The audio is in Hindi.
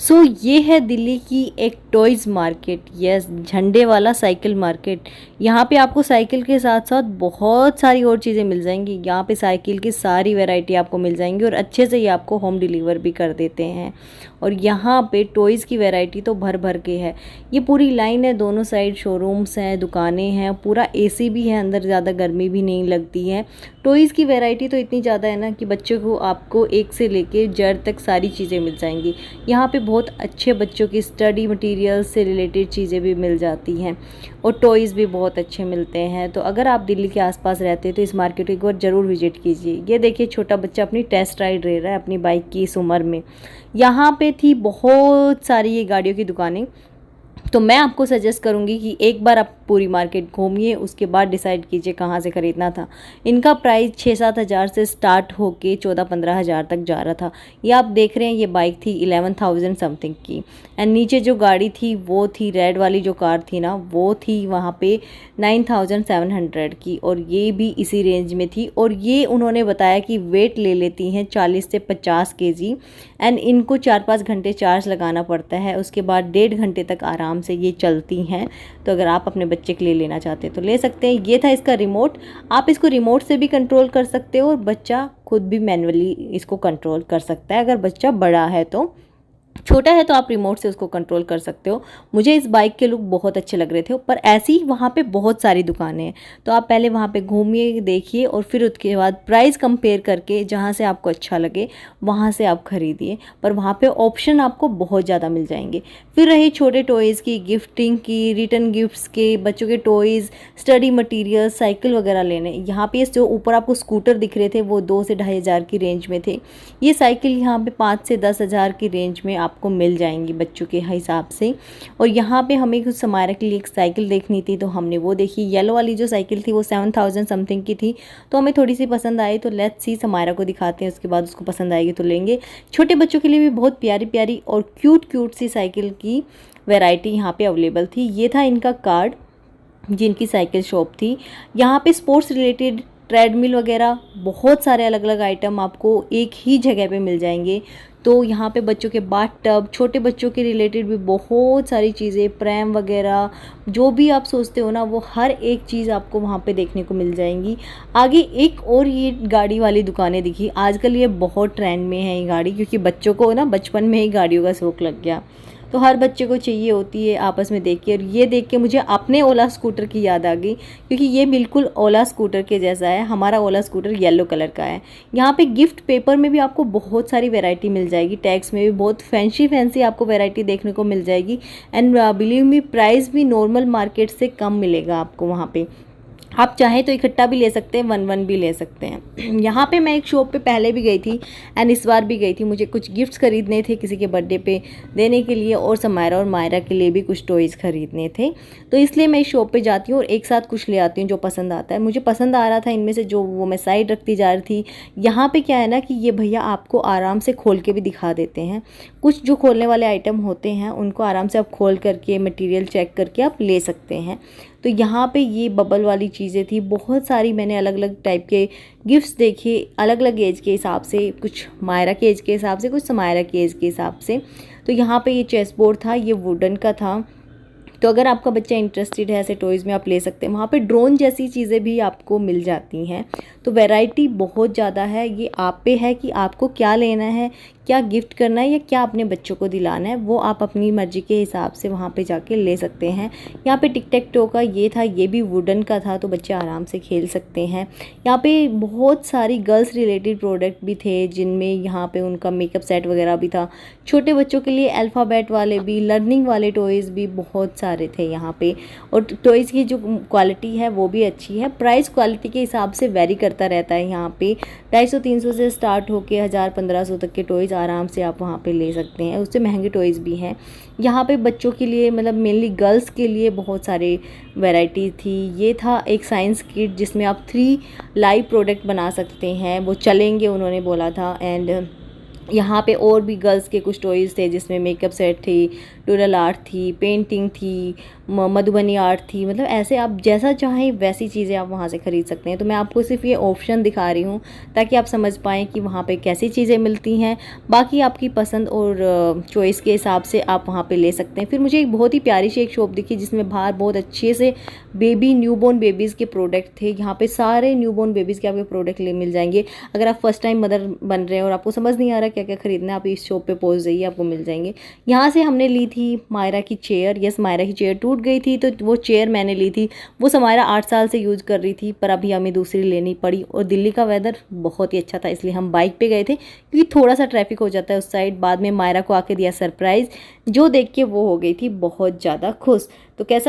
ये है दिल्ली की एक टॉयज़ मार्केट, यस, झंडे वाला साइकिल मार्केट। यहाँ पे आपको साइकिल के साथ साथ बहुत सारी और चीज़ें मिल जाएंगी। यहाँ पे साइकिल की सारी वैरायटी आपको मिल जाएंगी और अच्छे से ये आपको होम डिलीवर भी कर देते हैं। और यहाँ पे टॉयज़ की वैरायटी तो भर भर के है। ये पूरी लाइन है, दोनों साइड शोरूम्स हैं, दुकानें हैं, पूरा एसी भी है अंदर, ज़्यादा गर्मी भी नहीं लगती है। टॉयज़ की वैरायटी तो इतनी ज़्यादा है ना कि बच्चों को आपको एक से लेके जेड तक सारी चीज़ें मिल जाएंगी। यहाँ पे बहुत अच्छे बच्चों की स्टडी मटेरियल से रिलेटेड चीज़ें भी मिल जाती हैं और टॉयज़ भी बहुत अच्छे मिलते हैं। तो अगर आप दिल्ली के आसपास रहते हैं तो इस मार्केट को एक बार ज़रूर विजिट कीजिए। ये देखिए, छोटा बच्चा अपनी टेस्ट राइड ले रहा है अपनी बाइक की इस उम्र में। यहाँ पे थी बहुत सारी ये गाड़ियों की दुकानें। तो मैं आपको सजेस्ट करूँगी कि एक बार आप पूरी मार्केट घूमिए, उसके बाद डिसाइड कीजिए कहाँ से ख़रीदना था। इनका प्राइस 6-7 हज़ार से स्टार्ट होके 14-15 हज़ार तक जा रहा था। ये आप देख रहे हैं, ये बाइक थी 11,000 समथिंग की। एंड नीचे जो गाड़ी थी वो थी रेड वाली जो कार थी ना, वो थी वहाँ पे 9,700 की, और ये भी इसी रेंज में थी। और ये उन्होंने बताया कि वेट ले लेती हैं 40 से 50 केजी। एंड इनको 4-5 घंटे चार्ज लगाना पड़ता है, उसके बाद 1.5 घंटे तक आराम से ये चलती हैं। तो अगर आप अपने बच्चे के लिए लेना चाहते हैं तो ले सकते हैं। ये था इसका रिमोट, आप इसको रिमोट से भी कंट्रोल कर सकते हो और बच्चा खुद भी मैनुअली इसको कंट्रोल कर सकता है। अगर बच्चा बड़ा है तो, छोटा है तो आप रिमोट से उसको कंट्रोल कर सकते हो। मुझे इस बाइक के लुक बहुत अच्छे लग रहे थे। पर ऐसी वहाँ पे बहुत सारी दुकानें हैं, तो आप पहले वहाँ पे घूमिए, देखिए, और फिर उसके बाद प्राइस कंपेयर करके जहाँ से आपको अच्छा लगे वहाँ से आप खरीदिए। पर वहाँ पे ऑप्शन आपको बहुत ज़्यादा मिल जाएंगे। फिर रही छोटे टॉयज़ की, गिफ्टिंग की, रिटर्न गिफ्ट्स के, बच्चों के टॉयज़, स्टडी मटीरियल, साइकिल वगैरह लेने। यहाँ पे जो ऊपर आपको स्कूटर दिख रहे थे वो 2 से 2.5 हज़ार की रेंज में थे। ये साइकिल यहाँ पे 5 से 10 हज़ार की रेंज में आपको मिल जाएंगी बच्चों के हिसाब से। और यहाँ पे हमें कुछ समारा के लिए एक साइकिल देखनी थी, तो हमने वो देखी। येलो वाली जो साइकिल थी वो 7,000 समथिंग की थी, तो हमें थोड़ी सी पसंद आई। तो लेट्स सी, समारा को दिखाते हैं, उसके बाद उसको पसंद आएगी तो लेंगे। छोटे बच्चों के लिए भी बहुत प्यारी प्यारी और क्यूट क्यूट सी साइकिल की वैरायटी यहाँ पे अवेलेबल थी। ये था इनका कार्ड जिनकी साइकिल शॉप थी। यहाँ पे स्पोर्ट्स रिलेटेड ट्रेडमिल वगैरह बहुत सारे अलग अलग आइटम आपको एक ही जगह पे मिल जाएंगे। तो यहाँ पे बच्चों के बाथ टब, छोटे बच्चों के रिलेटेड भी बहुत सारी चीज़ें, प्रैम वगैरह, जो भी आप सोचते हो ना, वो हर एक चीज़ आपको वहाँ पे देखने को मिल जाएंगी। आगे एक और ये गाड़ी वाली दुकानें दिखी। आजकल ये बहुत ट्रेंड में है ये गाड़ी, क्योंकि बच्चों को ना बचपन में ही गाड़ियों का शौक़ लग गया, तो हर बच्चे को चाहिए होती है आपस में देख के। और ये देख के मुझे अपने ओला स्कूटर की याद आ गई, क्योंकि ये बिल्कुल ओला स्कूटर के जैसा है। हमारा ओला स्कूटर येलो कलर का है। यहाँ पे गिफ्ट पेपर में भी आपको बहुत सारी वैरायटी मिल जाएगी। टैग्स में भी बहुत फैंसी आपको वैरायटी देखने को मिल जाएगी। एंड बिलीव मी, प्राइस भी नॉर्मल मार्केट से कम मिलेगा आपको वहाँ पे। आप चाहें तो इकट्ठा भी ले सकते हैं, 1-1 भी ले सकते हैं। यहाँ पे मैं एक शॉप पे पहले भी गई थी एंड इस बार भी गई थी। मुझे कुछ गिफ्ट्स खरीदने थे किसी के बर्थडे पे देने के लिए, और समायरा और मायरा के लिए भी कुछ टॉयज़ खरीदने थे। तो इसलिए मैं इस शॉप पे जाती हूँ और एक साथ कुछ ले आती हूँ जो पसंद आता है। मुझे पसंद आ रहा था इनमें से जो, वो मैं साइड रखती जा रही थी। यहाँ पर क्या है ना कि ये भैया आपको आराम से खोल के भी दिखा देते हैं। कुछ जो खोलने वाले आइटम होते हैं उनको आराम से आप खोल करके मटीरियल चेक करके आप ले सकते हैं। तो यहाँ पे ये बबल वाली चीज़ें थी बहुत सारी। मैंने अलग अलग टाइप के गिफ्ट्स देखे, अलग अलग एज के हिसाब से, कुछ मायरा के एज के हिसाब से, कुछ समायरा के एज के हिसाब से। तो यहाँ पे ये चेस बोर्ड था, ये वुडन का था। तो अगर आपका बच्चा इंटरेस्टेड है ऐसे टॉयज़ में, आप ले सकते हैं। वहाँ पे ड्रोन जैसी चीज़ें भी आपको मिल जाती हैं। तो वैरायटी बहुत ज़्यादा है। ये आप पे है कि आपको क्या लेना है, क्या गिफ्ट करना है, या क्या अपने बच्चों को दिलाना है, वो आप अपनी मर्ज़ी के हिसाब से वहाँ पे जाके ले सकते हैं। यहाँ पे टिक टैक टो का ये था, ये भी वुडन का था, तो बच्चे आराम से खेल सकते हैं। यहाँ पे बहुत सारी गर्ल्स रिलेटेड प्रोडक्ट भी थे, जिनमें यहाँ पे उनका मेकअप सेट वगैरह भी था। छोटे बच्चों के लिए अल्फ़ाबेट वाले भी, लर्निंग वाले टॉयज़ भी बहुत सारे थे यहाँ पे। और टॉयज़ की जो क्वालिटी है वो भी अच्छी है। प्राइस क्वालिटी के हिसाब से वेरी करता रहता है। यहाँ पे 250-300 से स्टार्ट होके 1000-1500 तक के टॉयज़ आराम से आप वहाँ पे ले सकते हैं। उससे महंगे टॉयज़ भी हैं यहाँ पे बच्चों के लिए, मतलब मेनली गर्ल्स के लिए बहुत सारे वैरायटी थी। ये था एक साइंस किट जिसमें आप 3 लाइव प्रोडक्ट बना सकते हैं, वो चलेंगे उन्होंने बोला था। एंड यहाँ पे और भी गर्ल्स के कुछ टॉयज़ थे जिसमें मेकअप सेट थी, डोरल आर्ट थी, पेंटिंग थी, मधुबनी आर्ट थी। मतलब ऐसे आप जैसा चाहें वैसी चीज़ें आप वहाँ से ख़रीद सकते हैं। तो मैं आपको सिर्फ ये ऑप्शन दिखा रही हूँ ताकि आप समझ पाएँ कि वहाँ पे कैसी चीज़ें मिलती हैं। बाकी आपकी पसंद और चॉइस के हिसाब से आप वहाँ पे ले सकते हैं। फिर मुझे एक बहुत ही प्यारी सी एक शॉप दिखी जिसमें बाहर बहुत अच्छे से न्यूबॉर्न बेबीज़ के प्रोडक्ट थे। यहाँ पे सारे न्यूबॉर्न बेबीज़ के आपके प्रोडक्ट मिल जाएंगे। अगर आप फर्स्ट टाइम मदर बन रहे हैं और आपको समझ नहीं आ रहा क्या क्या खरीदना है, आप इस शॉप पे पहुंच जाइए, आपको मिल जाएंगे। यहाँ से हमने ली थी मायरा की चेयर। यस, मायरा की चेयर टूट गई थी तो वो चेयर मैंने ली थी। वो समायरा 8 साल से यूज़ कर रही थी पर अभी हमें दूसरी लेनी पड़ी। और दिल्ली का वेदर बहुत ही अच्छा था इसलिए हम बाइक पे गए थे क्योंकि थोड़ा सा ट्रैफिक हो जाता है उस साइड। बाद में मायरा को आके दिया सरप्राइज़, जो देख के वो हो गई थी बहुत ज़्यादा खुश। तो कैसा लगा